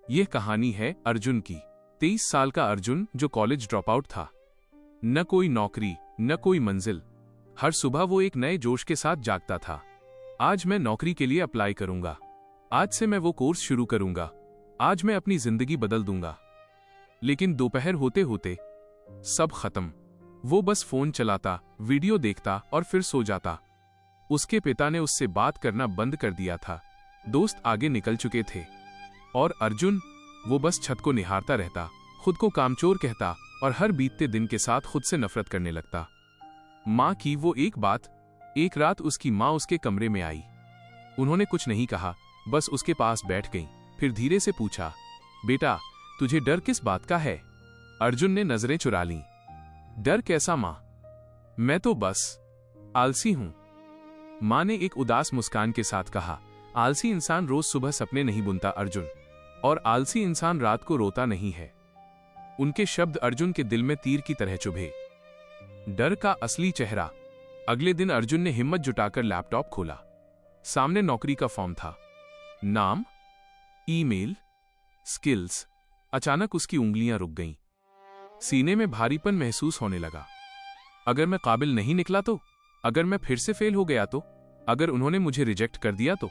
यह कहानी है अर्जुन की। 23 साल का अर्जुन जो कॉलेज ड्रॉप आउट था। न कोई नौकरी, न कोई मंजिल। हर सुबह वो एक नए जोश के साथ जागता था। आज मैं नौकरी के लिए अप्लाई करूंगा, आज से मैं वो कोर्स शुरू करूंगा, आज मैं अपनी जिंदगी बदल दूंगा। लेकिन दोपहर होते होते सब खत्म। वो बस फोन चलाता, वीडियो देखता और फिर सो जाता। उसके पिता ने उससे बात करना बंद कर दिया था। दोस्त आगे निकल चुके थे और अर्जुन, वो बस छत को निहारता रहता, खुद को कामचोर कहता और हर बीतते दिन के साथ खुद से नफरत करने लगता। माँ की वो एक बात। एक रात उसकी माँ उसके कमरे में आई। उन्होंने कुछ नहीं कहा, बस उसके पास बैठ गई। फिर धीरे से पूछा, बेटा तुझे डर किस बात का है? अर्जुन ने नजरें चुरा लीं। डर कैसा माँ? मैं तो बस आलसी हूं। माँ ने एक उदास मुस्कान के साथ कहा, आलसी इंसान रोज सुबह सपने नहीं बुनता अर्जुन, और आलसी इंसान रात को रोता नहीं है। उनके शब्द अर्जुन के दिल में तीर की तरह चुभे। डर का असली चेहरा। अगले दिन अर्जुन ने हिम्मत जुटाकर लैपटॉप खोला। सामने नौकरी का फॉर्म था। नाम, ईमेल, स्किल्स। अचानक उसकी उंगलियां रुक गईं। सीने में भारीपन महसूस होने लगा। अगर मैं काबिल नहीं निकला तो? अगर मैं फिर से फेल हो गया तो? अगर उन्होंने मुझे रिजेक्ट कर दिया तो?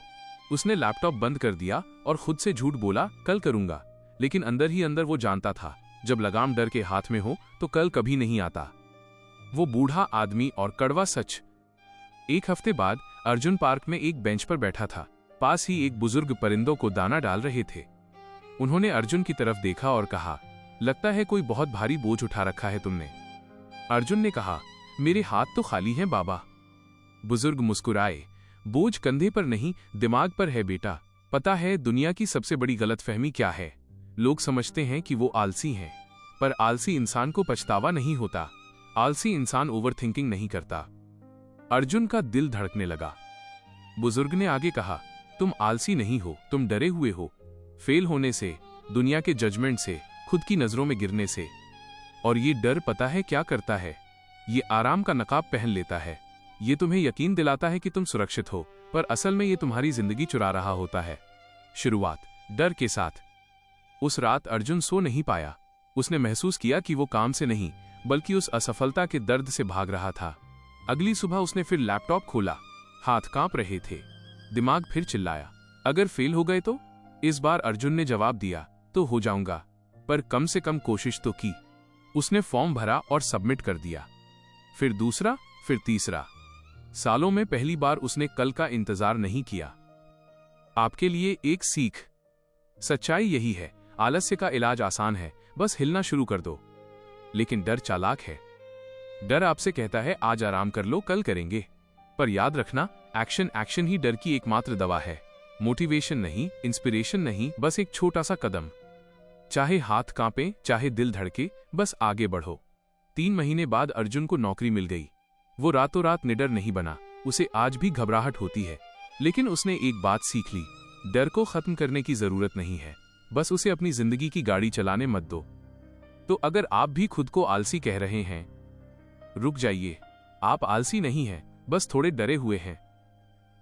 उसने लैपटॉप बंद कर दिया और खुद से झूठ बोला, कल करूंगा। लेकिन अंदर ही अंदर वो जानता था, जब लगाम डर के हाथ में हो तो कल कभी नहीं आता। वो बूढ़ा आदमी और कड़वा सच। एक हफ्ते बाद अर्जुन पार्क में एक बेंच पर बैठा था। पास ही एक बुजुर्ग परिंदों को दाना डाल रहे थे। उन्होंने अर्जुन की तरफ देखा और कहा, लगता है कोई बहुत भारी बोझ उठा रखा है तुमने। अर्जुन ने कहा, मेरे हाथ तो खाली हैं बाबा। बुजुर्ग मुस्कुराए, बोझ कंधे पर नहीं, दिमाग पर है बेटा। पता है दुनिया की सबसे बड़ी गलतफहमी क्या है? लोग समझते हैं कि वो आलसी हैं, पर आलसी इंसान को पछतावा नहीं होता। आलसी इंसान ओवरथिंकिंग नहीं करता। अर्जुन का दिल धड़कने लगा। बुजुर्ग ने आगे कहा, तुम आलसी नहीं हो, तुम डरे हुए हो। फेल होने से, दुनिया के जजमेंट से, खुद की नजरों में गिरने से। और ये डर पता है क्या करता है? ये आराम का नकाब पहन लेता है। ये तुम्हें यकीन दिलाता है कि तुम सुरक्षित हो, पर असल में ये तुम्हारी जिंदगी चुरा रहा होता है। शुरुआत डर के साथ। उस रात अर्जुन सो नहीं पाया। उसने महसूस किया कि वो काम से नहीं, बल्कि उस असफलता के दर्द से भाग रहा था। अगली सुबह उसने फिर लैपटॉप खोला। हाथ कांप रहे थे। दिमाग फिर चिल्लाया, अगर फेल हो गए तो? इस बार अर्जुन ने जवाब दिया, तो हो जाऊंगा, पर कम से कम कोशिश तो की। उसने फॉर्म भरा और सबमिट कर दिया। फिर दूसरा, फिर तीसरा। सालों में पहली बार उसने कल का इंतजार नहीं किया। आपके लिए एक सीख। सच्चाई यही है, आलस्य का इलाज आसान है, बस हिलना शुरू कर दो। लेकिन डर चालाक है। डर आपसे कहता है आज आराम कर लो, कल करेंगे। पर याद रखना, एक्शन ही डर की एकमात्र दवा है। मोटिवेशन नहीं, इंस्पिरेशन नहीं, बस एक छोटा सा कदम। चाहे हाथ कांपे, चाहे दिल धड़के, बस आगे बढ़ो। 3 महीने बाद अर्जुन को नौकरी मिल गई। वो रातों रात निडर नहीं बना। उसे आज भी घबराहट होती है, लेकिन उसने एक बात सीख ली, डर को खत्म करने की जरूरत नहीं है, बस उसे अपनी जिंदगी की गाड़ी चलाने मत दो। तो अगर आप भी खुद को आलसी कह रहे हैं, रुक जाइए। आप आलसी नहीं हैं, बस थोड़े डरे हुए हैं।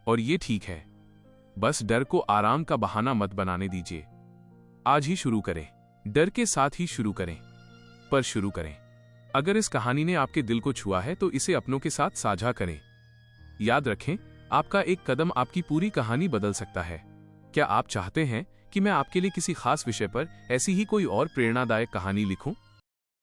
और ये ठीक है। बस डर को आराम का बहाना मत बनाने दीजिए। आज ही शुरू करें। डर के साथ ही शुरू करें, पर शुरू करें। अगर इस कहानी ने आपके दिल को छुआ है तो इसे अपनों के साथ साझा करें। याद रखें, आपका एक कदम आपकी पूरी कहानी बदल सकता है। क्या आप चाहते हैं कि मैं आपके लिए किसी खास विषय पर ऐसी ही कोई और प्रेरणादायक कहानी लिखूं?